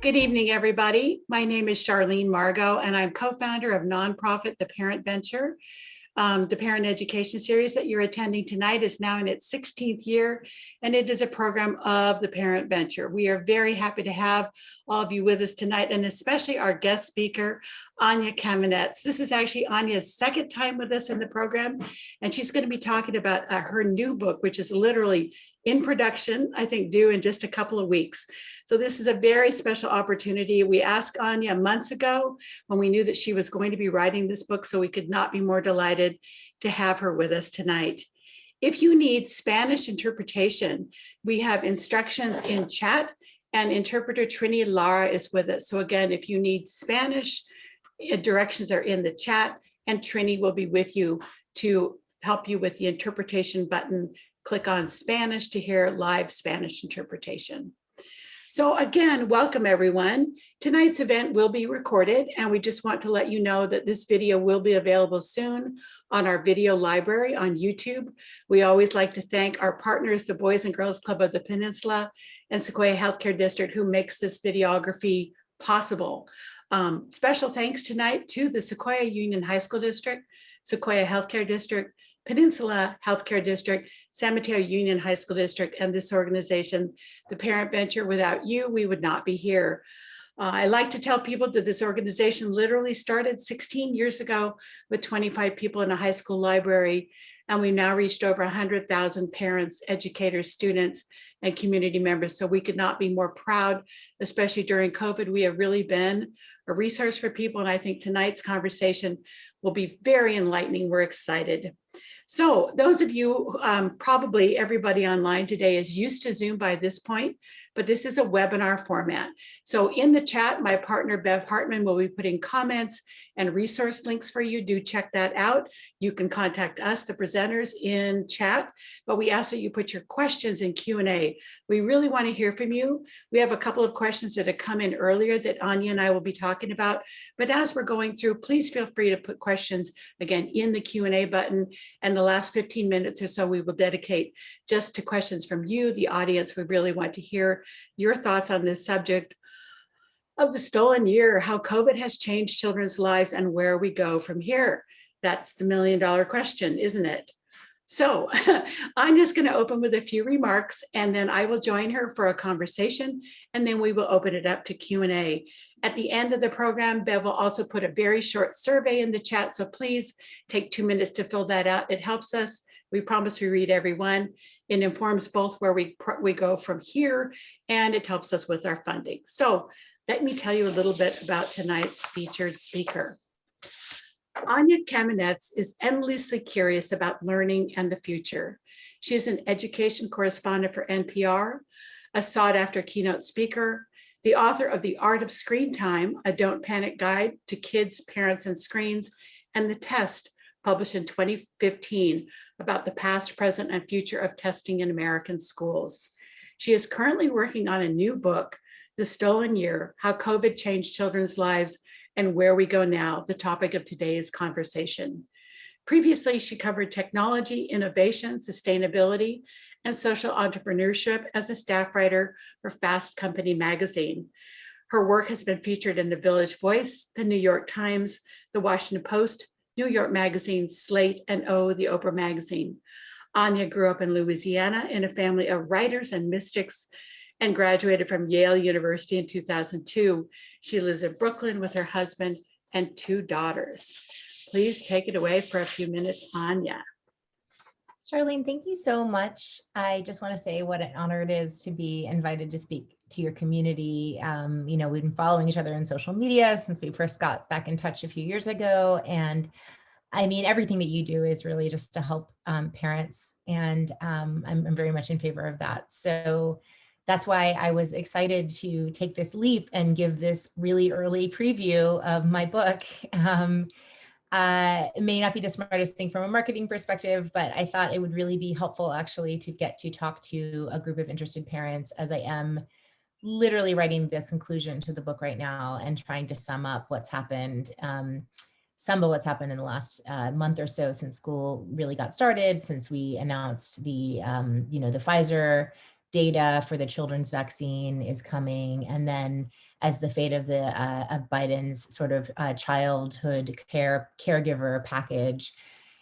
Good evening, everybody. My name is Charlene Margot, and I'm co-founder of nonprofit The Parent Venture. The Parent Education Series that you're attending tonight is now in its 16th year, and it is a program of the Parent Venture. We are very happy to have all of you with us tonight, and especially our guest speaker, Anya Kamenetz. This is actually Anya's second time with us in the program, and she's going to be talking about her new book, which is literally in production, I think due in just a couple of weeks. So this is a very special opportunity. We asked Anya months ago when we knew that she was going to be writing this book, so we could not be more delighted to have her with us tonight. If you need Spanish interpretation, we have instructions in chat, and interpreter Trini Lara is with us. So again, if you need Spanish, directions are in the chat, and Trini will be with you to help you with the interpretation button. Click on Spanish to hear live Spanish interpretation. So again, welcome everyone. Tonight's event will be recorded, and we just want to let you know that this video will be available soon on our video library on YouTube. We always like to thank our partners, the Boys and Girls Club of the Peninsula and Sequoia Healthcare District, who makes this videography possible. Special thanks tonight to the Sequoia Union High School District, Sequoia Healthcare District, Peninsula Healthcare District, San Mateo Union High School District, and this organization, the Parent Venture. Without you, we would not be here. I like to tell people that this organization literally started 16 years ago with 25 people in a high school library, and we've now reached over 100,000 parents, educators, students, and community members. So we could not be more proud, especially during COVID. We have really been a resource for people, and I think tonight's conversation will be very enlightening. We're excited. So those of you, probably everybody online today is used to Zoom by this point, but this is a webinar format. So in the chat, my partner Bev Hartman will be putting comments and resource links for you. Do check that out. You can contact us, the presenters, in chat, but we ask that you put your questions in Q&A. We really want to hear from you. We have a couple of questions that have come in earlier that Anya and I will be talking about, but as we're going through, please feel free to put questions again in the Q&A button, and the last 15 minutes or so we will dedicate just to questions from you, the audience. We really want to hear your thoughts on this subject of the stolen year, how COVID has changed children's lives, and where we go from here. That's the million-dollar question, isn't it? So I'm just going to open with a few remarks, and then I will join her for a conversation, and then we will open it up to Q&A. At the end of the program, Bev will also put a very short survey in the chat, so please take 2 minutes to fill that out. It helps us. We promise we read everyone. It informs both where we go from here, and it helps us with our funding. So let me tell you a little bit about tonight's featured speaker. Anya Kamenetz is endlessly curious about learning and the future. She is an education correspondent for NPR, a sought-after keynote speaker, the author of The Art of Screen Time, a Don't Panic Guide to Kids, Parents, and Screens, and The Test, published in 2015, about the past, present, and future of testing in American schools. She is currently working on a new book, The Stolen Year, How COVID Changed Children's Lives and Where We Go Now, the topic of today's conversation. Previously, she covered technology, innovation, sustainability, and social entrepreneurship as a staff writer for Fast Company magazine. Her work has been featured in the Village Voice, the New York Times, the Washington Post, New York Magazine, Slate, and the Oprah magazine. Anya grew up in Louisiana in a family of writers and mystics, and graduated from Yale University in 2002. She lives in Brooklyn with her husband and 2 daughters. Please take it away for a few minutes, Anya. Charlene, thank you so much. I just want to say what an honor it is to be invited to speak to your community. You know, we've been following each other in social media since we first got back in touch a few years ago. And I mean, everything that you do is really just to help parents. And I'm very much in favor of that. So that's why I was excited to take this leap and give this really early preview of my book. It may not be the smartest thing from a marketing perspective, but I thought it would really be helpful actually to get to talk to a group of interested parents, as I am literally writing the conclusion to the book right now and trying to sum up what's happened, some of what's happened in the last month or so since school really got started, since we announced the, the Pfizer data for the children's vaccine is coming. And then as the fate of the of Biden's sort of childhood caregiver package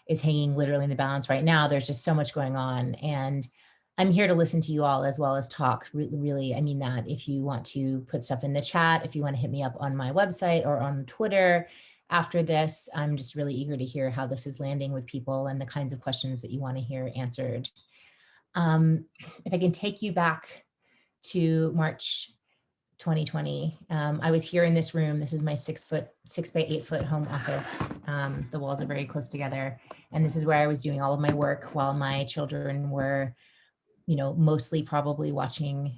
is hanging literally in the balance right now, there's just so much going on. And I'm here to listen to you all as well as talk. Really, I mean that. If you want to put stuff in the chat, if you want to hit me up on my website or on Twitter after this, I'm just really eager to hear how this is landing with people and the kinds of questions that you want to hear answered. If I can take you back to March 2020, I was here in this room. This is my 6 by 8 foot home office. The walls are very close together. And this is where I was doing all of my work while my children were, mostly probably watching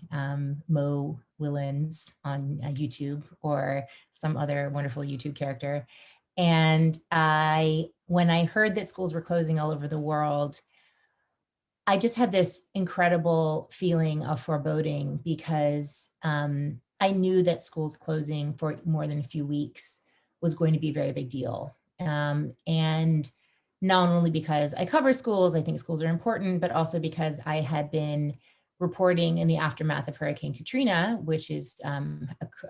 Mo Willens on YouTube or some other wonderful YouTube character. And when I heard that schools were closing all over the world, I just had this incredible feeling of foreboding because I knew that schools closing for more than a few weeks was going to be a very big deal. And not only because I cover schools, I think schools are important, but also because I had been reporting in the aftermath of Hurricane Katrina, which is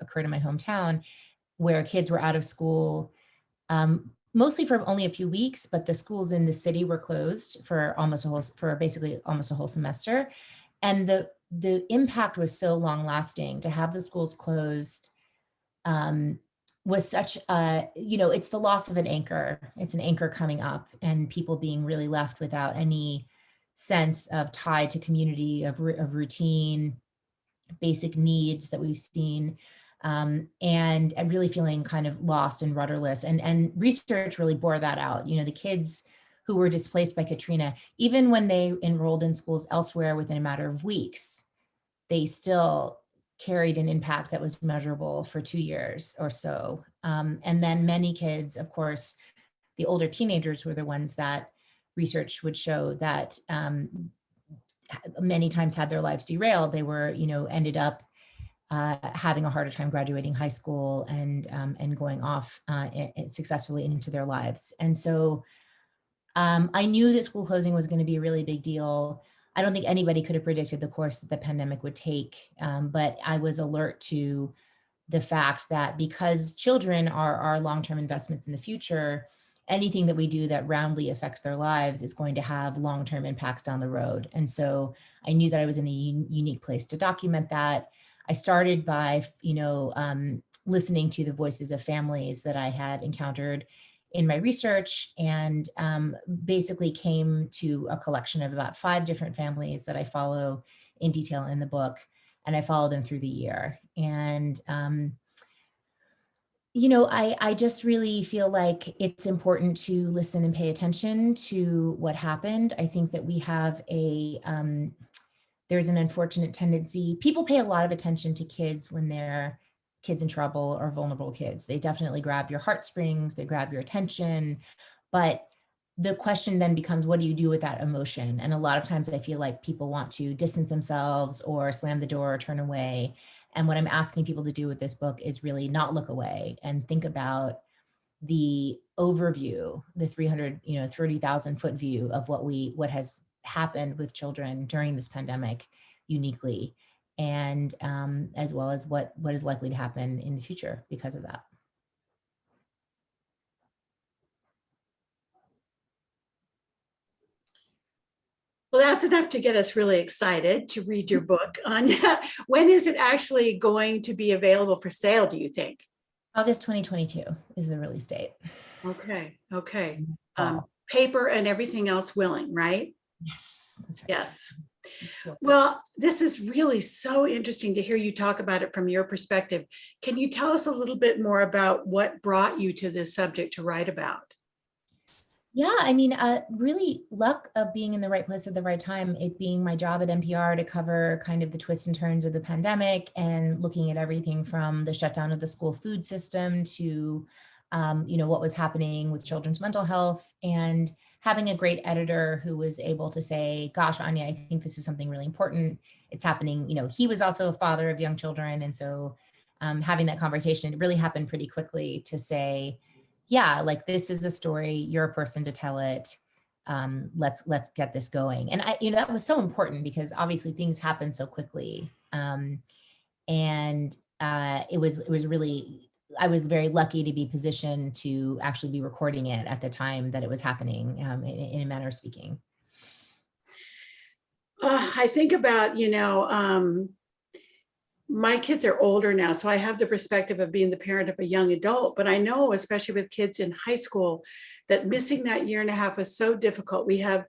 occurred in my hometown, where kids were out of school, mostly for only a few weeks, but the schools in the city were closed for basically almost a whole semester. And the impact was so long lasting. To have the schools closed was such a, it's the loss of an anchor. It's an anchor coming up and people being really left without any sense of tie to community, of routine, basic needs that we've seen. And I'm really feeling kind of lost and rudderless. And research really bore that out. The kids who were displaced by Katrina, even when they enrolled in schools elsewhere within a matter of weeks, they still carried an impact that was measurable for 2 years or so. And then many kids, of course, the older teenagers were the ones that research would show that many times had their lives derailed. They were, ended up having a harder time graduating high school and going off successfully into their lives. And so I knew that school closing was going to be a really big deal. I don't think anybody could have predicted the course that the pandemic would take, but I was alert to the fact that because children are our long-term investments in the future, anything that we do that roundly affects their lives is going to have long-term impacts down the road. And so I knew that I was in a unique place to document that. I started by, listening to the voices of families that I had encountered in my research, and basically came to a collection of about 5 different families that I follow in detail in the book, and I follow them through the year. And I just really feel like it's important to listen and pay attention to what happened. I think that we have there's an unfortunate tendency. People pay a lot of attention to kids when they're kids in trouble or vulnerable kids. They definitely grab your heartstrings, they grab your attention. But the question then becomes, what do you do with that emotion? And a lot of times I feel like people want to distance themselves or slam the door or turn away. And what I'm asking people to do with this book is really not look away and think about the overview, the 30,000 foot view of what has happened with children during this pandemic uniquely, and as well as what is likely to happen in the future because of that. Well, that's enough to get us really excited to read your book. Anya, when is it actually going to be available for sale, do you think? August 2022 is the release date. Okay. Paper and everything else willing, right? Yes, that's right. Yes. Well, this is really so interesting to hear you talk about it from your perspective. Can you tell us a little bit more about what brought you to this subject to write about? Yeah, I mean, really luck of being in the right place at the right time, it being my job at NPR to cover kind of the twists and turns of the pandemic and looking at everything from the shutdown of the school food system to, what was happening with children's mental health, and having a great editor who was able to say, gosh, Anya, I think this is something really important. It's happening. He was also a father of young children. And so having that conversation, it really happened pretty quickly to say, yeah, like this is a story, you're a person to tell it. let's get this going. And that was so important because obviously things happen so quickly. And it was really, I was very lucky to be positioned to actually be recording it at the time that it was happening, in a manner of speaking. I think about, my kids are older now, so I have the perspective of being the parent of a young adult, but I know, especially with kids in high school, that missing that year and a half was so difficult. We have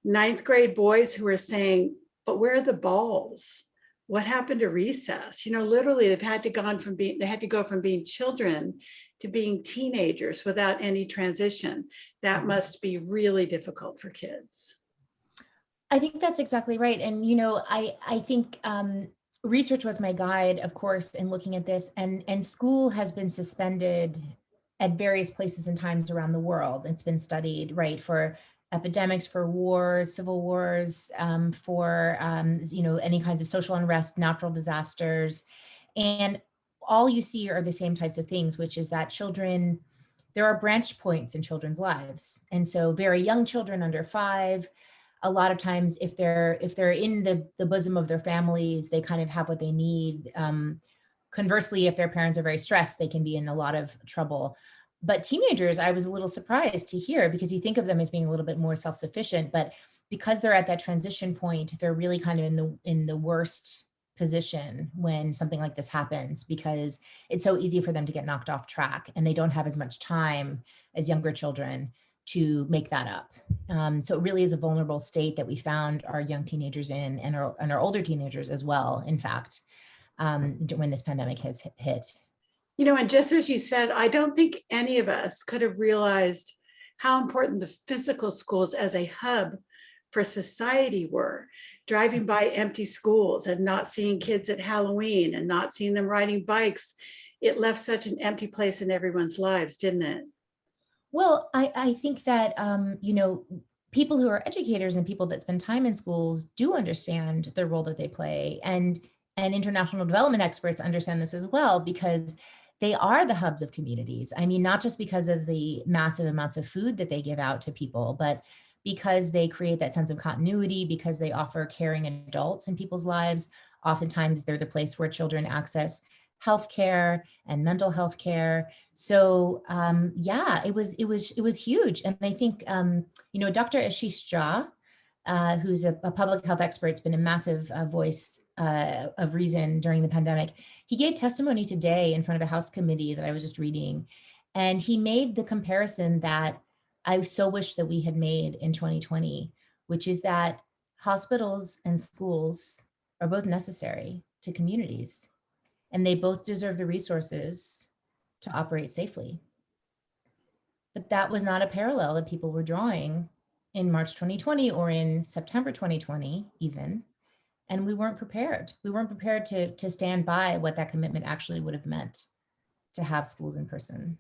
ninth grade boys who are saying, but where are the balls? What happened to recess? Literally they had to go from being children to being teenagers without any transition. That must be really difficult for kids. I think that's exactly right. And, I think research was my guide, of course, in looking at this, and school has been suspended at various places and times around the world. It's been studied, right, for epidemics, for wars, civil wars, for, any kinds of social unrest, natural disasters. And all you see are the same types of things, which is that there are branch points in children's lives. And so very young children under 5, a lot of times if they're in the bosom of their families, they kind of have what they need. Conversely, if their parents are very stressed, they can be in a lot of trouble. But teenagers, I was a little surprised to hear, because you think of them as being a little bit more self-sufficient, but because they're at that transition point, they're really kind of in the worst position when something like this happens, because it's so easy for them to get knocked off track, and they don't have as much time as younger children to make that up. So it really is a vulnerable state that we found our young teenagers in, and our older teenagers as well, in fact, when this pandemic has hit. And just as you said, I don't think any of us could have realized how important the physical schools as a hub for society were. Driving by empty schools and not seeing kids at Halloween and not seeing them riding bikes, it left such an empty place in everyone's lives, didn't it? Well, I think that, people who are educators and people that spend time in schools do understand the role that they play. And international development experts understand this as well, because they are the hubs of communities. I mean, not just because of the massive amounts of food that they give out to people, but because they create that sense of continuity, because they offer caring adults in people's lives. Oftentimes, they're the place where children access healthcare and mental health care. So it was huge. And I think, Dr. Ashish Jha, who's a public health expert, has been a massive voice of reason during the pandemic. He gave testimony today in front of a House committee that I was just reading. And he made the comparison that I so wish that we had made in 2020, which is that hospitals and schools are both necessary to communities, and they both deserve the resources to operate safely. But that was not a parallel that people were drawing in March 2020 or in September 2020 even. And we weren't prepared. We weren't prepared to stand by what that commitment actually would have meant to have schools in person.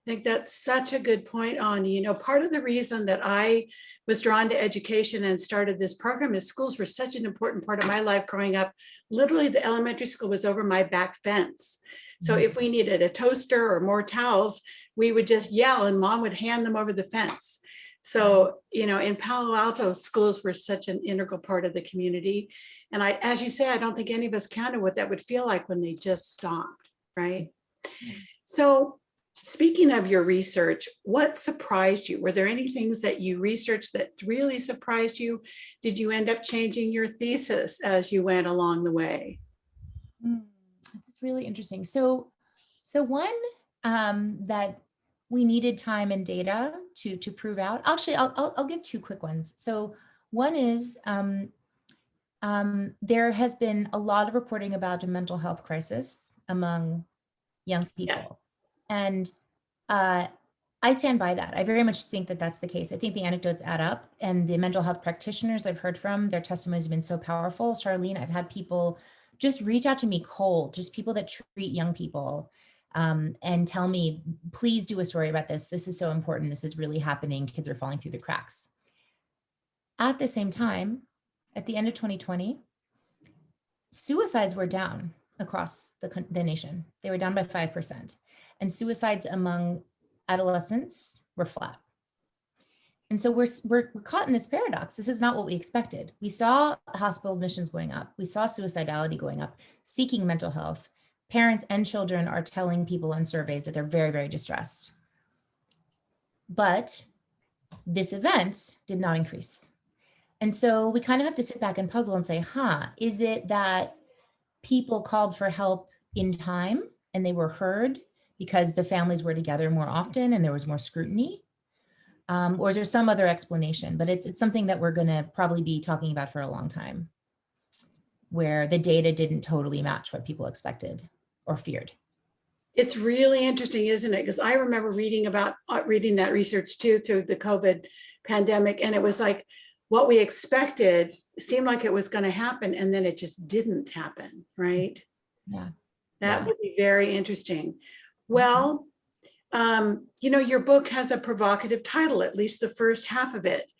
I think that's such a good point, Anya. Part of the reason that I was drawn to education and started this program is schools were such an important part of my life growing up. Literally, the elementary school was over my back fence. So if we needed a toaster or more towels, we would just yell and mom would hand them over the fence. So, in Palo Alto, schools were such an integral part of the community. And as you say, I don't think any of us counted what that would feel like when they just stopped, right? So, speaking of your research, what surprised you? Were there any things that you researched that really surprised you? Did you end up changing your thesis as you went along the way? That's really interesting. So one that we needed time and data to prove out. Actually, I'll give 2 quick ones. So one is there has been a lot of reporting about a mental health crisis among young people. Yeah. And I stand by that. I very much think that that's the case. I think the anecdotes add up, and the mental health practitioners I've heard from, their testimonies have been so powerful. Charlene, I've had people just reach out to me cold, just people that treat young people, and tell me, please do a story about this. This is so important. This is really happening. Kids are falling through the cracks. At the same time, at the end of 2020, suicides were down across the nation. They were down by 5%. And suicides among adolescents were flat. And so we're caught in this paradox. This is not what we expected. We saw hospital admissions going up. We saw suicidality going up, seeking mental health. Parents and children are telling people on surveys that they're very, very distressed. But this event did not increase. And so we kind of have to sit back and puzzle and say, is it that people called for help in time and they were heard because the families were together more often and there was more scrutiny? Or is there some other explanation? But it's something that we're going to probably be talking about for a long time, where the data didn't totally match what people expected or feared. It's really interesting, isn't it? Because I remember reading that research too through the COVID pandemic, and it was like what we expected seemed like it was going to happen, and then it just didn't happen, right? Yeah. That would be very interesting. Well, your book has a provocative title, at least the first half of it.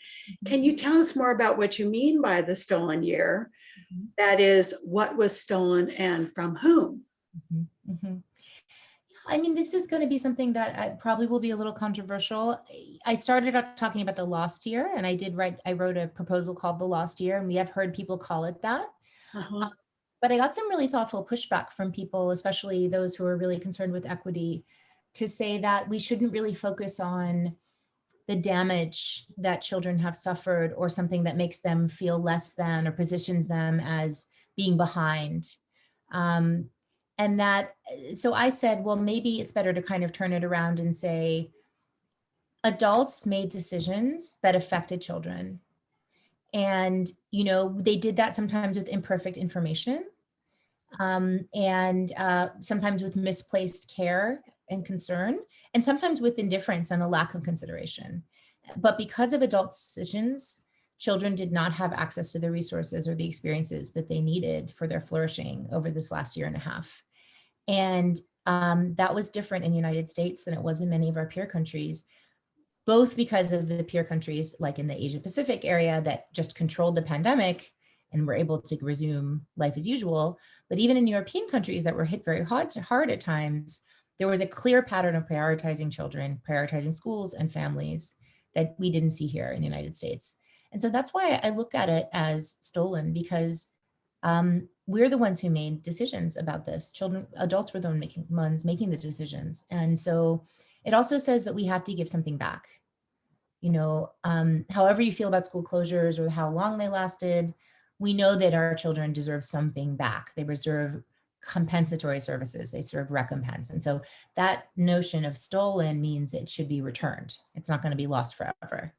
Can you tell us more about what you mean by the stolen year? That is, what was stolen and from whom? I mean, this is going to be something that probably will be a little controversial. I started out talking about the lost year, and I wrote a proposal called The Lost Year, and we have heard people call it that. But I got some really thoughtful pushback from people, especially those who are really concerned with equity, to say that we shouldn't really focus on the damage that children have suffered or something that makes them feel less than or positions them as being behind. So I said, well, maybe it's better to kind of turn it around and say, adults made decisions that affected children. And, they did that sometimes with imperfect information, and sometimes with misplaced care and concern, and sometimes with indifference and a lack of consideration. But because of adult decisions, children did not have access to the resources or the experiences that they needed for their flourishing over this last year and a half. And that was different in the United States than it was in many of our peer countries, both because of the peer countries like in the Asia Pacific area that just controlled the pandemic and were able to resume life as usual. But even in European countries that were hit very hard at times, there was a clear pattern of prioritizing children, prioritizing schools and families that we didn't see here in the United States. And so that's why I look at it as stolen, because we're the ones who made decisions about this. Adults were the ones making the decisions. And so it also says that we have to give something back. However you feel about school closures or how long they lasted, we know that our children deserve something back. They deserve compensatory services. They deserve recompense. And so that notion of stolen means it should be returned. It's not going to be lost forever.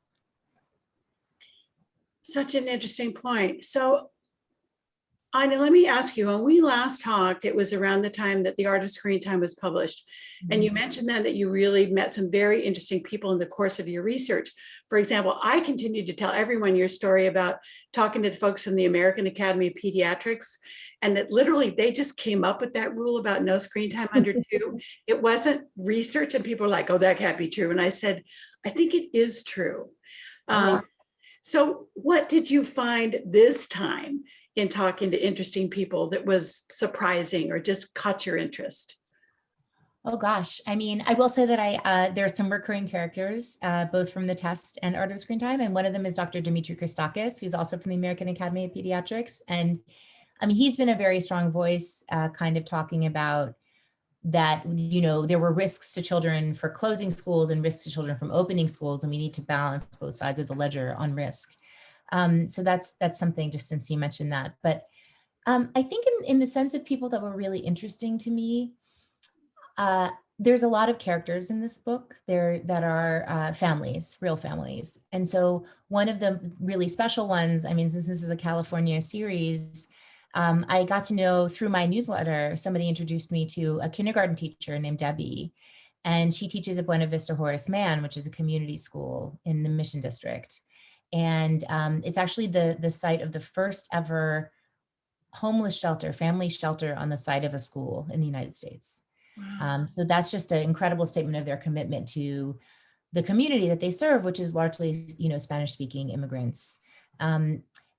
Such an interesting point. So, Anya, let me ask you, when we last talked, it was around the time that The Art of Screen Time was published. And you mentioned then that you really met some very interesting people in the course of your research. For example, I continued to tell everyone your story about talking to the folks from the American Academy of Pediatrics, and that literally they just came up with that rule about no screen time under 2. It wasn't research, and people were like, oh, that can't be true. And I said, I think it is true. So what did you find this time in talking to interesting people that was surprising or just caught your interest? Oh gosh, I mean, I will say that there are some recurring characters, both from the test and Art of Screen Time, and one of them is Dr. Dimitri Christakis, who's also from the American Academy of Pediatrics. And I mean, he's been a very strong voice, kind of talking about that, there were risks to children for closing schools and risks to children from opening schools, and we need to balance both sides of the ledger on risk. So that's something, just since you mentioned that. But I think in the sense of people that were really interesting to me, there's a lot of characters in this book there that are families, real families. And so one of the really special ones, I mean, since this is a California series, I got to know through my newsletter, somebody introduced me to a kindergarten teacher named Debbie, and she teaches at Buena Vista Horace Mann, which is a community school in the Mission District. And it's actually the site of the first ever homeless shelter, family shelter on the site of a school in the United States. Wow. So that's just an incredible statement of their commitment to the community that they serve, which is largely, Spanish-speaking immigrants.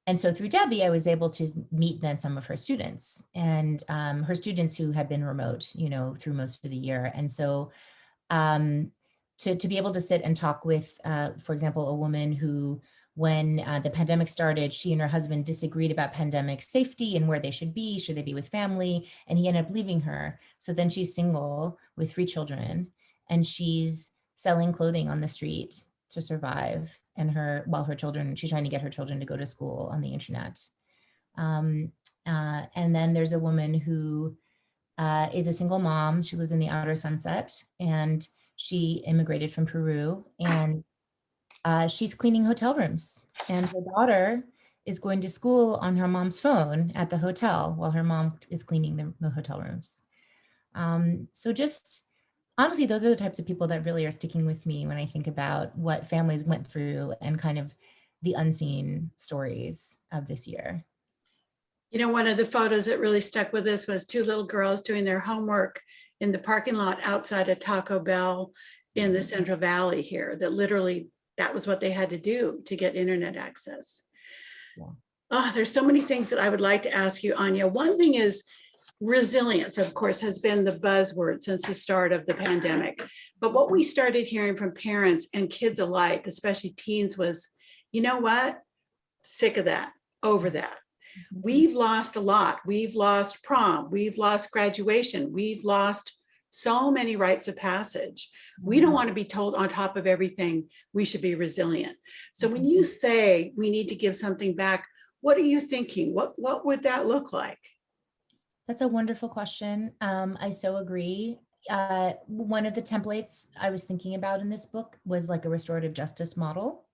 And so through Debbie, I was able to meet then some of her students, and her students who had been remote, through most of the year. And so to be able to sit and talk with, for example, a woman who, when the pandemic started, she and her husband disagreed about pandemic safety and where they should be. Should they be with family? And he ended up leaving her. So then she's single with 3 children, and she's selling clothing on the street to survive. And she's trying to get her children to go to school on the internet. And then there's a woman who is a single mom. She lives in the outer sunset, and she immigrated from Peru, and she's cleaning hotel rooms, and her daughter is going to school on her mom's phone at the hotel while her mom is cleaning the hotel rooms. So just honestly, those are the types of people that really are sticking with me when I think about what families went through and kind of the unseen stories of this year. You know, one of the photos that really stuck with us was 2 little girls doing their homework in the parking lot outside a Taco Bell in the Central Valley here, that literally that was what they had to do to get internet access. Yeah. Oh, there's so many things that I would like to ask you, Anya. One thing is resilience, of course, has been the buzzword since the start of the pandemic. But what we started hearing from parents and kids alike, especially teens, was, you know what? Sick of that, over that. We've lost a lot. We've lost prom. We've lost graduation. We've lost so many rites of passage. We don't want to be told on top of everything we should be resilient. So when you say we need to give something back, what are you thinking? What would that look like? That's a wonderful question. I so agree. One of the templates I was thinking about in this book was like a restorative justice model.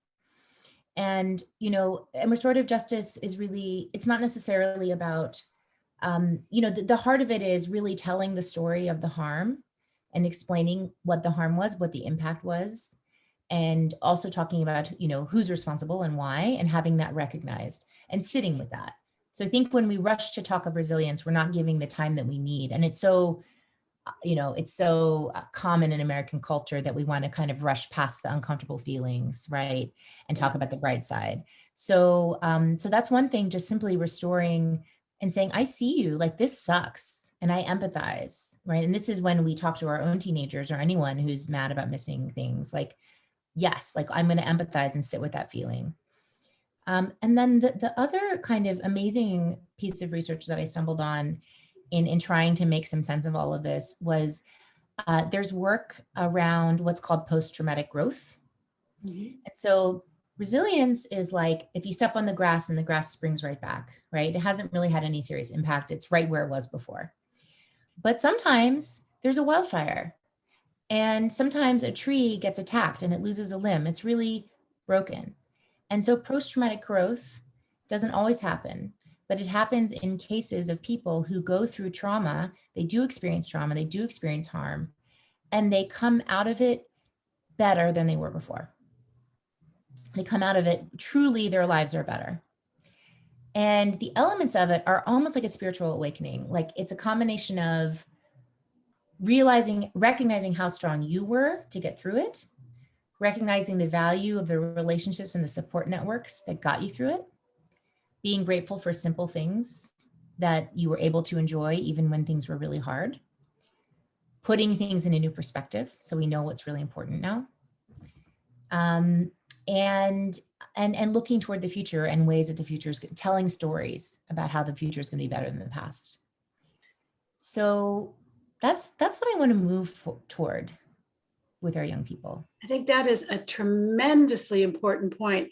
And, and restorative justice is really, it's not necessarily about, the heart of it is really telling the story of the harm and explaining what the harm was, what the impact was, and also talking about, who's responsible and why, and having that recognized and sitting with that. So I think when we rush to talk of resilience, we're not giving the time that we need. And it's so common in American culture that we want to kind of rush past the uncomfortable feelings, right? And talk about the bright side. So that's one thing, just simply restoring and saying, I see you, like this sucks. And I empathize, right? And this is when we talk to our own teenagers or anyone who's mad about missing things, like, yes, like I'm going to empathize and sit with that feeling. And then the other kind of amazing piece of research that I stumbled on in trying to make some sense of all of this was there's work around what's called post-traumatic growth. Mm-hmm. And so resilience is like if you step on the grass and the grass springs right back, right? It hasn't really had any serious impact. It's right where it was before. But sometimes there's a wildfire, and sometimes a tree gets attacked and it loses a limb. It's really broken. And so post-traumatic growth doesn't always happen, but it happens in cases of people who go through trauma. They do experience trauma, they do experience harm, and they come out of it better than they were before. They come out of it, truly their lives are better. And the elements of it are almost like a spiritual awakening. Like it's a combination of recognizing how strong you were to get through it, recognizing the value of the relationships and the support networks that got you through it, being grateful for simple things that you were able to enjoy even when things were really hard, putting things in a new perspective so we know what's really important now, and looking toward the future and ways that the future is telling stories about how the future is going to be better than the past. So that's what I want to move toward with our young people. I think that is a tremendously important point.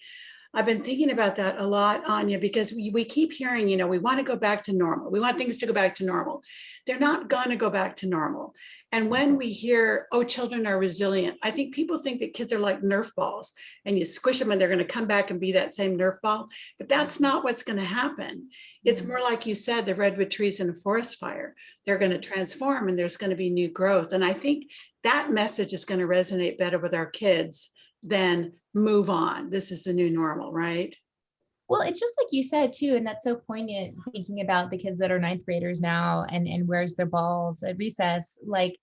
I've been thinking about that a lot, Anya, because we keep hearing, we want to go back to normal. We want things to go back to normal. They're not going to go back to normal. And when we hear, oh, children are resilient, I think people think that kids are like Nerf balls and you squish them and they're going to come back and be that same Nerf ball. But that's not what's going to happen. It's more like you said, the redwood trees in a forest fire. They're going to transform and there's going to be new growth. And I think that message is going to resonate better with our kids than move on. This is the new normal, right? Well, it's just like you said too, and that's so poignant thinking about the kids that are 9th graders now and where's their balls at recess. Like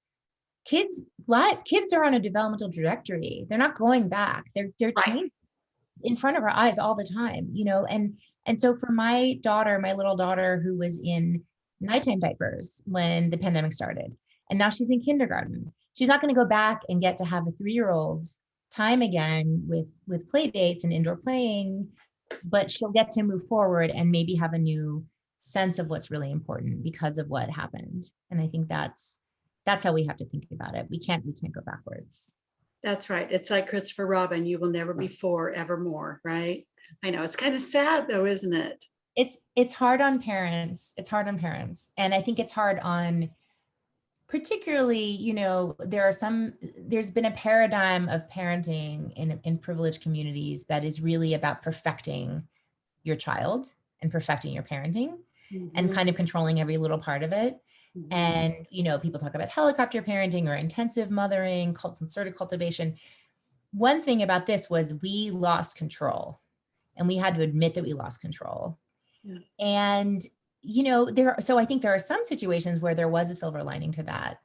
kids are on a developmental trajectory. They're not going back. They're changing in front of our eyes all the time, and so for my little daughter who was in nighttime diapers when the pandemic started, and now she's in kindergarten. she's not going to go back and get to have a 3-year-old time again with play dates and indoor playing, but she'll get to move forward and maybe have a new sense of what's really important because of what happened. And I think that's how we have to think about it. We can't go backwards. That's right. It's like Christopher Robin, you will never be 4 evermore, right? I know, it's kind of sad though, isn't it? It's hard on parents. It's hard on parents. And I think it's hard on, particularly, there's been a paradigm of parenting in privileged communities that is really about perfecting your child and perfecting your parenting and kind of controlling every little part of it. And, people talk about helicopter parenting or intensive mothering, concerted cultivation. One thing about this was we lost control, and we had to admit that we lost control. Yeah. And, so I think there are some situations where there was a silver lining to that,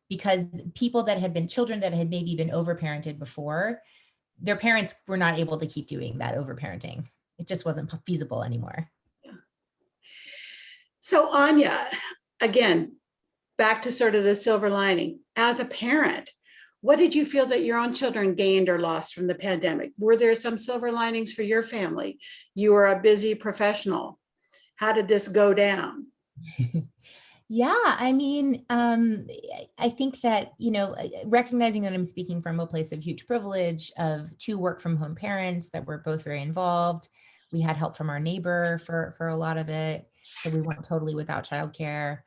because children that had maybe been overparented before, their parents were not able to keep doing that overparenting. It just wasn't feasible anymore. Yeah. So Anya, again, back to sort of the silver lining. As a parent, what did you feel that your own children gained or lost from the pandemic? Were there some silver linings for your family? You were a busy professional. How did this go down? Yeah, I mean, I think that, recognizing that I'm speaking from a place of huge privilege of 2 work from home parents that were both very involved. We had help from our neighbor for a lot of it. So we weren't totally without childcare.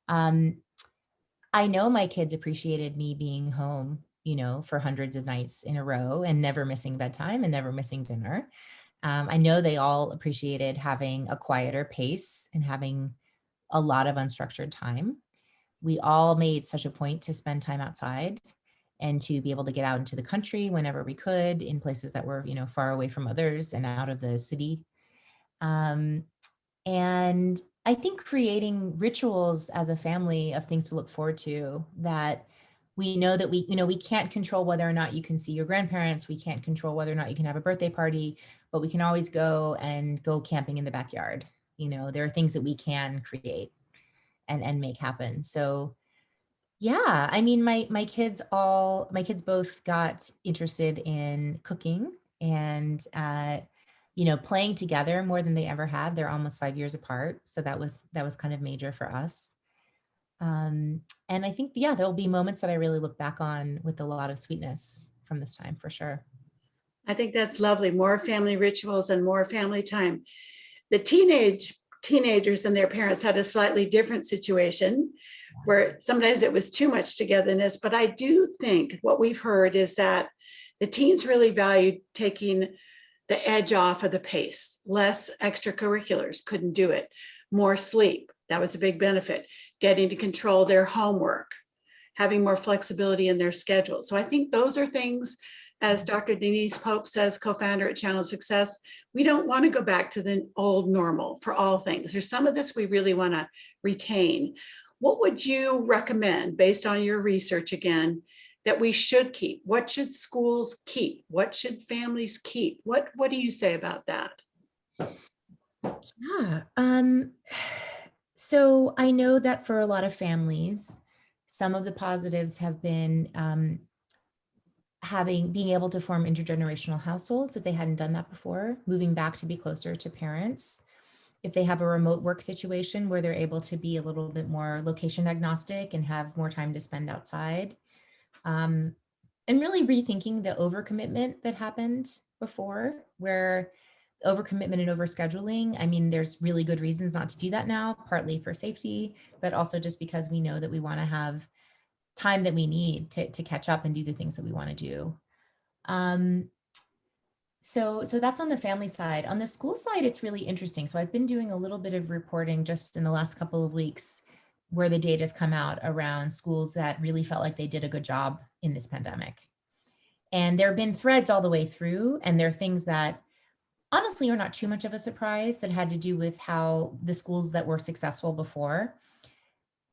I know my kids appreciated me being home, for hundreds of nights in a row and never missing bedtime and never missing dinner. I know they all appreciated having a quieter pace and having a lot of unstructured time. We all made such a point to spend time outside and to be able to get out into the country whenever we could in places that were, far away from others and out of the city. And I think creating rituals as a family of things to look forward to, that we know that we can't control whether or not you can see your grandparents. We can't control whether or not you can have a birthday party, but we can always go camping in the backyard. There are things that we can create and make happen. So yeah, I mean, my kids both got interested in cooking and, playing together more than they ever had. They're almost 5 years apart. So that was kind of major for us. And I think, there'll be moments that I really look back on with a lot of sweetness from this time, for sure. I think that's lovely. More family rituals and more family time. The teenagers and their parents had a slightly different situation where sometimes it was too much togetherness. But I do think what we've heard is that the teens really valued taking the edge off of the pace. Less extracurriculars, couldn't do it. More sleep, that was a big benefit. Getting to control their homework, having more flexibility in their schedule. So I think those are things, as Dr. Denise Pope says, co-founder at Channel Success, we don't want to go back to the old normal for all things. There's some of this we really want to retain. What would you recommend, based on your research again, that we should keep? What should schools keep? What should families keep? What do you say about that? Yeah. So I know that for a lot of families, some of the positives have been being able to form intergenerational households if they hadn't done that before, moving back to be closer to parents. If they have a remote work situation where they're able to be a little bit more location agnostic and have more time to spend outside. And really rethinking the overcommitment that happened before, where overcommitment and overscheduling. I mean, there's really good reasons not to do that now, partly for safety, but also just because we know that we want to have time that we need to catch up and do the things that we want to do. So that's on the family side. On the school side, it's really interesting. So I've been doing a little bit of reporting just in the last couple of weeks where the data has come out around schools that really felt like they did a good job in this pandemic. And there have been threads all the way through, and there are things that honestly are not too much of a surprise that had to do with how the schools that were successful before.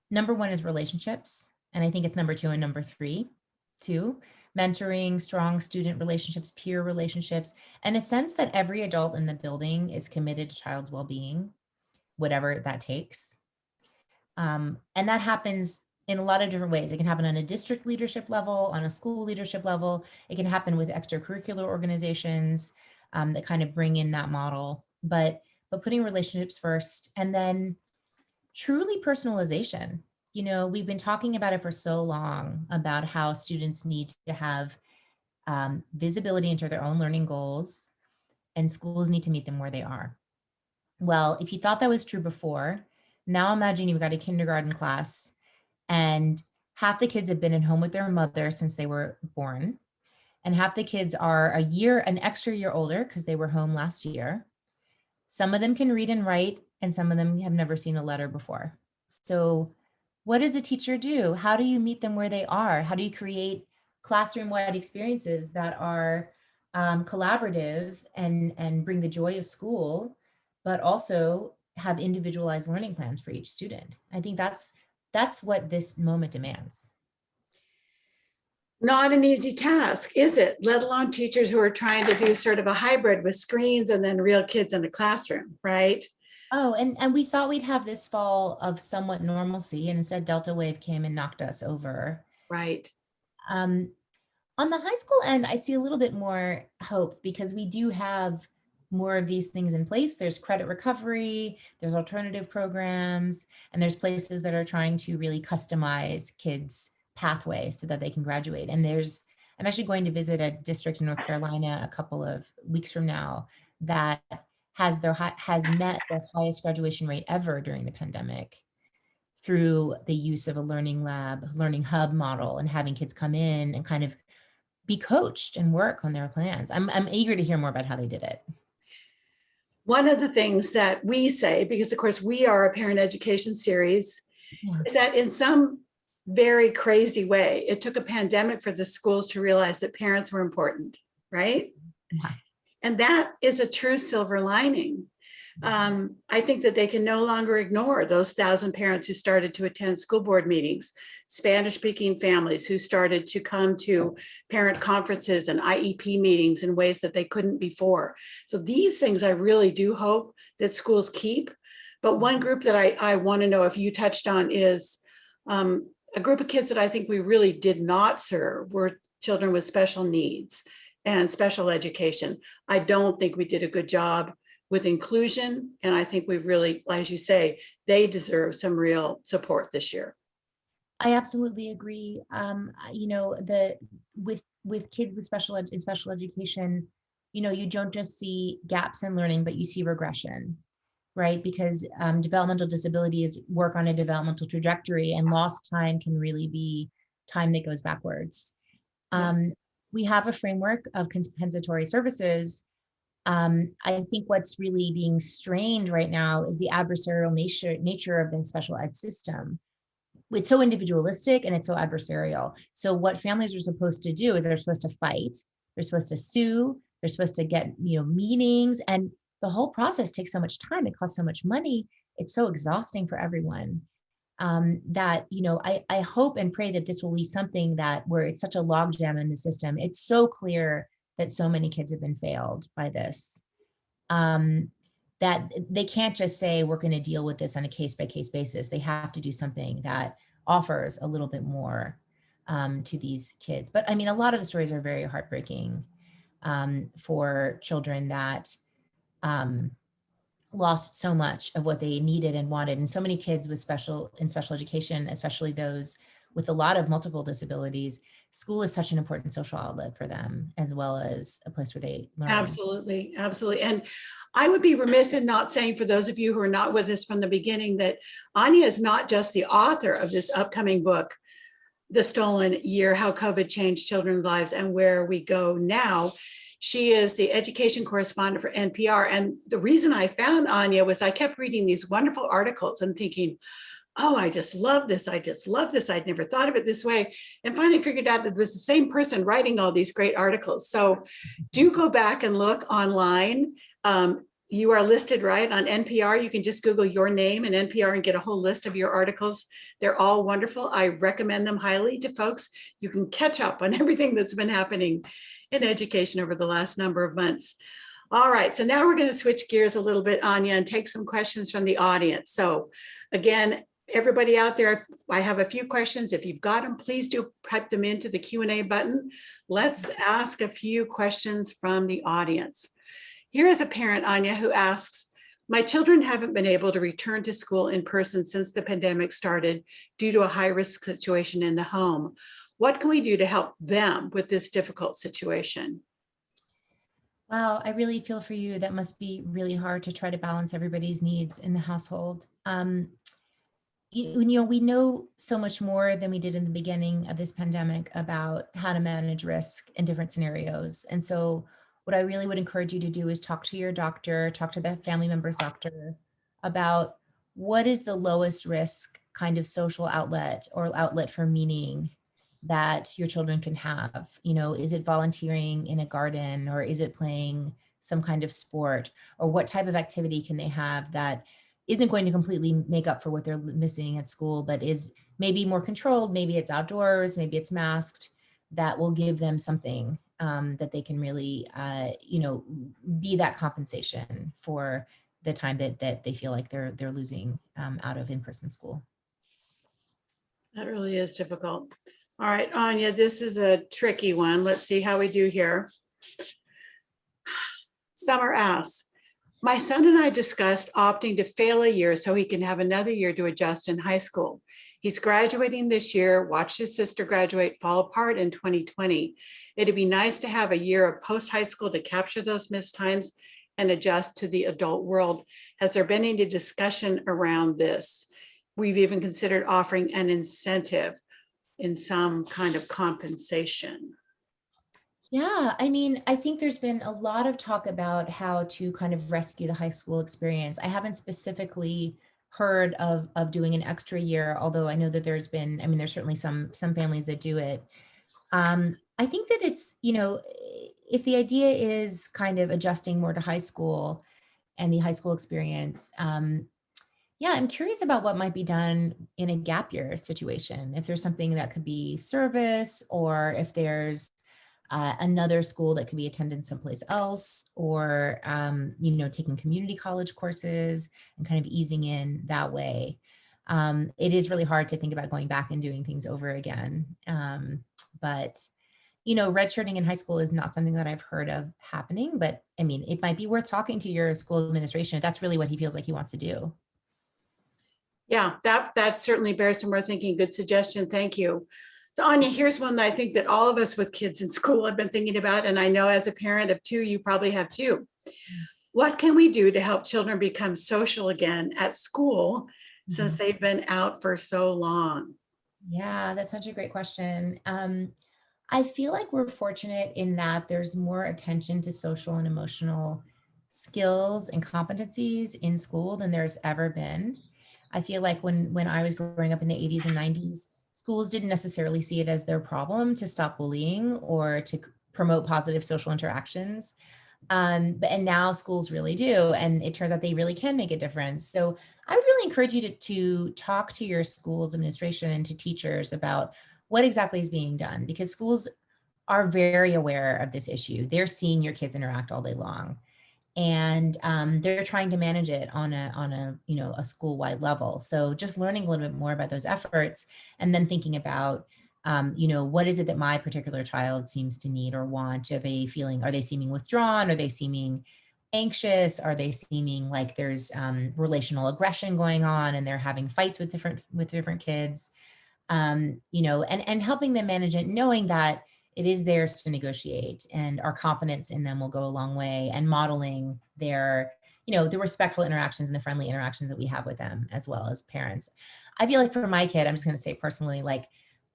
Number one is relationships. And I think it's number 2 and number 3 too. Mentoring, strong student relationships, peer relationships, and a sense that every adult in the building is committed to child's well-being, whatever that takes. And that happens in a lot of different ways. It can happen on a district leadership level, on a school leadership level. It can happen with extracurricular organizations that kind of bring in that model. But putting relationships first, and then truly personalization. You know, we've been talking about it for so long about how students need to have visibility into their own learning goals, and schools need to meet them where they are. Well, if you thought that was true before, now imagine you've got a kindergarten class and half the kids have been at home with their mother since they were born. And half the kids are an extra year older because they were home last year. Some of them can read and write, and some of them have never seen a letter before. So what does a teacher do? How do you meet them where they are? How do you create classroom-wide experiences that are collaborative and bring the joy of school, but also have individualized learning plans for each student? I think that's what this moment demands. Not an easy task, is it? Let alone teachers who are trying to do sort of a hybrid with screens and then real kids in the classroom, right? Oh, and we thought we'd have this fall of somewhat normalcy, and instead Delta wave came and knocked us over. Right. Um, on the high school end, I see a little bit more hope because we do have more of these things in place. There's credit recovery, there's alternative programs, and there's places that are trying to really customize kids' pathways so that they can graduate. And I'm actually going to visit a district in North Carolina a couple of weeks from now that has met their highest graduation rate ever during the pandemic through the use of a learning lab, learning hub model, and having kids come in and kind of be coached and work on their plans. I'm eager to hear more about how they did it. One of the things that we say, because of course we are a parent education series, is that in some very crazy way, it took a pandemic for the schools to realize that parents were important, right? Yeah. And that is a true silver lining. I think that they can no longer ignore those 1,000 parents who started to attend school board meetings, Spanish-speaking families who started to come to parent conferences and IEP meetings in ways that they couldn't before. So these things I really do hope that schools keep. But one group that I want to know if you touched on is a group of kids that I think we really did not serve were children with special needs and special education. I don't think we did a good job with inclusion. And I think we've really, as you say, they deserve some real support this year. I absolutely agree. You know, with kids with special education, you know, you don't just see gaps in learning, but you see regression, right? Because developmental disabilities work on a developmental trajectory, and lost time can really be time that goes backwards. We have a framework of compensatory services. I think what's really being strained right now is the adversarial nature of the special ed system. It's so individualistic and it's so adversarial. So what families are supposed to do is they're supposed to fight, they're supposed to sue, they're supposed to get, you know, meetings, and the whole process takes so much time. It costs so much money. It's so exhausting for everyone. That, you know, I hope and pray that this will be something that where it's such a logjam in the system. It's so clear that so many kids have been failed by this, that they can't just say, we're going to deal with this on a case-by-case basis. They have to do something that offers a little bit more to these kids. But I mean, a lot of the stories are very heartbreaking for children that lost so much of what they needed and wanted. And so many kids with special education, especially those with a lot of multiple disabilities, school is such an important social outlet for them, as well as a place where they learn. Absolutely, absolutely. And I would be remiss in not saying, for those of you who are not with us from the beginning, that Anya is not just the author of this upcoming book, The Stolen Year, How COVID Changed Children's Lives and Where We Go Now. She is the education correspondent for NPR. And the reason I found Anya was I kept reading these wonderful articles and thinking, oh, I just love this. I just love this. I'd never thought of it this way. And finally figured out that it was the same person writing all these great articles. So do go back and look online. You are listed right on NPR. You can just Google your name and NPR and get a whole list of your articles. They're all wonderful. I recommend them highly to folks. You can catch up on everything that's been happening in education over the last number of months. All right, so now we're going to switch gears a little bit, Anya, and take some questions from the audience. So again, everybody out there, I have a few questions. If you've got them, please do type them into the Q&A button. Let's ask a few questions from the audience. Here is a parent, Anya, who asks, my children haven't been able to return to school in person since the pandemic started due to a high-risk situation in the home. What can we do to help them with this difficult situation? Wow, I really feel for you. That must be really hard to try to balance everybody's needs in the household. We know so much more than we did in the beginning of this pandemic about how to manage risk in different scenarios. And so what I really would encourage you to do is talk to your doctor, talk to the family member's doctor about what is the lowest risk kind of social outlet or outlet for meaning that your children can have. Is it volunteering in a garden, or is it playing some kind of sport, or what type of activity can they have that isn't going to completely make up for what they're missing at school, but is maybe more controlled. Maybe it's outdoors, maybe it's masked, that will give them something that they can really, be that compensation for the time that they feel like they're losing out of in-person school. That really is difficult. All right, Anya, this is a tricky one. Let's see how we do here. Summer asks, my son and I discussed opting to fail a year so he can have another year to adjust in high school. He's graduating this year, watched his sister graduate fall apart in 2020. It'd be nice to have a year of post-high school to capture those missed times and adjust to the adult world. Has there been any discussion around this? We've even considered offering an incentive in some kind of compensation. Yeah, I think there's been a lot of talk about how to kind of rescue the high school experience. I haven't specifically heard of doing an extra year, although I know that there's certainly some families that do it. I think that it's, if the idea is kind of adjusting more to high school and the high school experience, yeah, I'm curious about what might be done in a gap year situation. If there's something that could be service, or if there's another school that could be attended someplace else, or, taking community college courses and kind of easing in that way. It is really hard to think about going back and doing things over again. But redshirting in high school is not something that I've heard of happening, but it might be worth talking to your school administration if that's really what he feels like he wants to do. Yeah, that certainly bears some more thinking. Good suggestion. Thank you. So Anya, here's one that I think that all of us with kids in school have been thinking about, and I know as a parent of two, you probably have too. What can we do to help children become social again at school since they've been out for so long? Yeah, that's such a great question. I feel like we're fortunate in that there's more attention to social and emotional skills and competencies in school than there's ever been. I feel like when I was growing up in the 80s and 90s, schools didn't necessarily see it as their problem to stop bullying or to promote positive social interactions. And now schools really do. And it turns out they really can make a difference. So I would really encourage you to talk to your school's administration and to teachers about what exactly is being done, because schools are very aware of this issue. They're seeing your kids interact all day long, and they're trying to manage it on a school-wide level. So just learning a little bit more about those efforts, and then thinking about what is it that my particular child seems to need or want? Are they seeming withdrawn? Are they seeming anxious? Are they seeming like there's relational aggression going on and they're having fights with different kids? And helping them manage it, knowing that it is theirs to negotiate, and our confidence in them will go a long way, and modeling the respectful interactions and the friendly interactions that we have with them as well as parents. I feel like for my kid, I'm just going to say personally,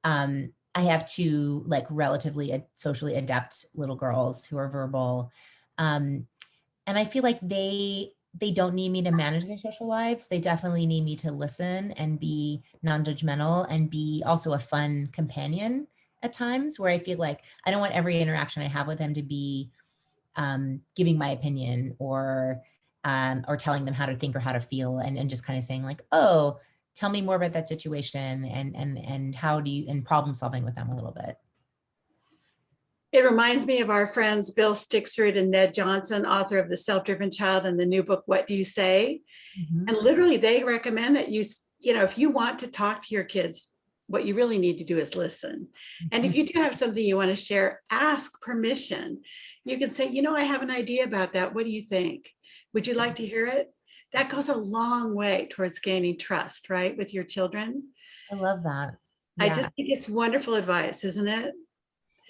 I have two relatively socially adept little girls who are verbal. And I feel like they don't need me to manage their social lives. They definitely need me to listen and be non-judgmental and be also a fun companion at times, where I feel like I don't want every interaction I have with them to be giving my opinion or telling them how to think or how to feel, and just kind of saying oh, tell me more about that situation and how do you, and problem solving with them a little bit. It reminds me of our friends Bill Stixrud and Ned Johnson, author of The Self-Driven Child and the new book, What Do You Say? And literally they recommend that you if you want to talk to your kids, what you really need to do is listen. And if you do have something you want to share, ask permission. You can say, I have an idea about that. What do you think? Would you like to hear it? That goes a long way towards gaining trust, right, with your children. I love that. I Yeah, just think it's wonderful advice, isn't it?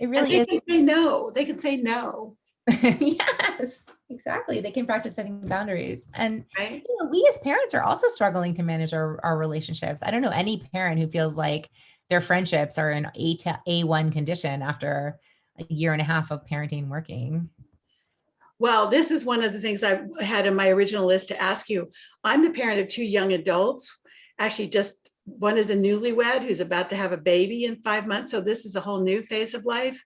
it And really they is. can say no. They can say no, Yes, exactly. They can practice setting boundaries. And right? we as parents are also struggling to manage our relationships. I don't know any parent who feels like their friendships are in A1 condition after a year and a half of parenting and working. Well, this is one of the things I had in my original list to ask you. I'm the parent of two young adults. Actually, just one is a newlywed who's about to have a baby in 5 months. So this is a whole new phase of life.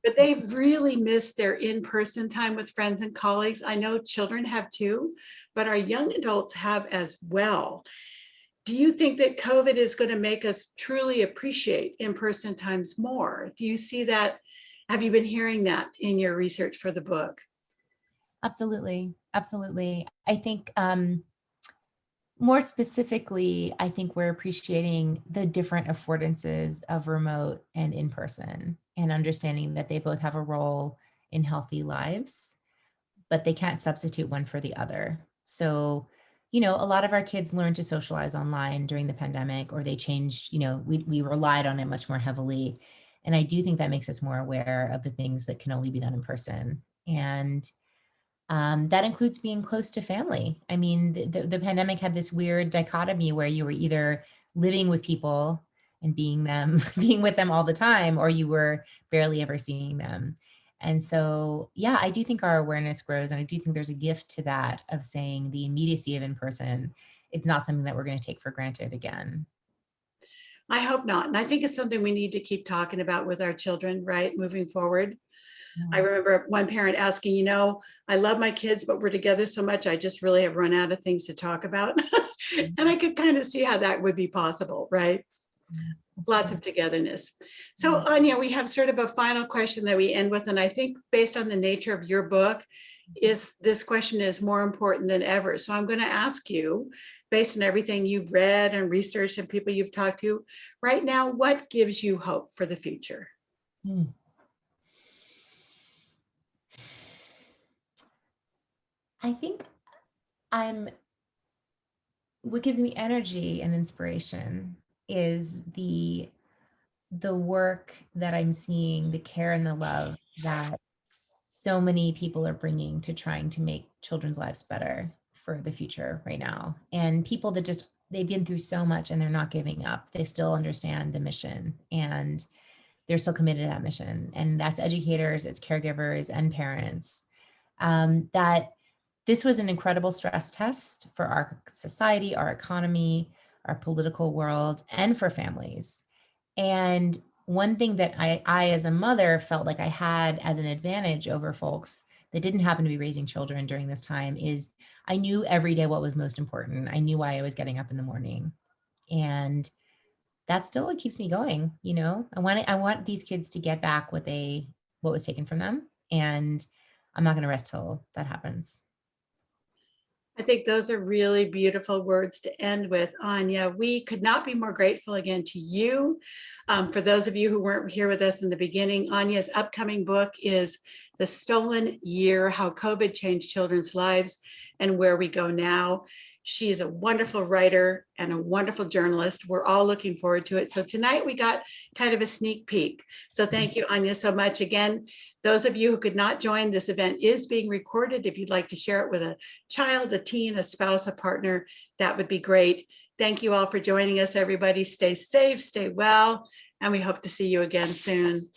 But they've really missed their in-person time with friends and colleagues. I know children have too, but our young adults have as well. Do you think that COVID is going to make us truly appreciate in-person times more? Do you see that? Have you been hearing that in your research for the book? Absolutely. Absolutely. I think more specifically, I think we're appreciating the different affordances of remote and in person and understanding that they both have a role in healthy lives, but they can't substitute one for the other. So, a lot of our kids learned to socialize online during the pandemic, or they changed, we relied on it much more heavily. And I do think that makes us more aware of the things that can only be done in person. And that includes being close to family. I mean, the pandemic had this weird dichotomy where you were either living with people and being with them all the time, or you were barely ever seeing them. And so, yeah, I do think our awareness grows. And I do think there's a gift to that of saying the immediacy of in person is not something that we're going to take for granted again. I hope not. And I think it's something we need to keep talking about with our children, right, moving forward. I remember one parent asking, I love my kids, but we're together so much, I just really have run out of things to talk about. And I could kind of see how that would be possible, right? Lots of togetherness. So Anya, we have sort of a final question that we end with, and I think based on the nature of your book, this question is more important than ever. So I'm going to ask you, based on everything you've read and researched and people you've talked to right now, what gives you hope for the future? I think what gives me energy and inspiration is the work that I'm seeing, the care and the love that so many people are bringing to trying to make children's lives better for the future right now. And people that they've been through so much and they're not giving up. They still understand the mission and they're still committed to that mission. And that's educators, it's caregivers and parents. That this was an incredible stress test for our society, our economy, our political world, and for families. And one thing that I, as a mother, felt like I had as an advantage over folks that didn't happen to be raising children during this time is I knew every day what was most important. I knew why I was getting up in the morning. And that still what keeps me going. I want these kids to get back what was taken from them. And I'm not going to rest till that happens. I think those are really beautiful words to end with, Anya. We could not be more grateful again to you. For those of you who weren't here with us in the beginning, Anya's upcoming book is The Stolen Year: How COVID Changed Children's Lives and Where We Go Now. She is a wonderful writer and a wonderful journalist. We're all looking forward to it. So tonight we got kind of a sneak peek. So thank you, Anya, so much. Again, those of you who could not join, this event is being recorded. If you'd like to share it with a child, a teen, a spouse, a partner, that would be great. Thank you all for joining us, everybody. Stay safe, stay well, and we hope to see you again soon.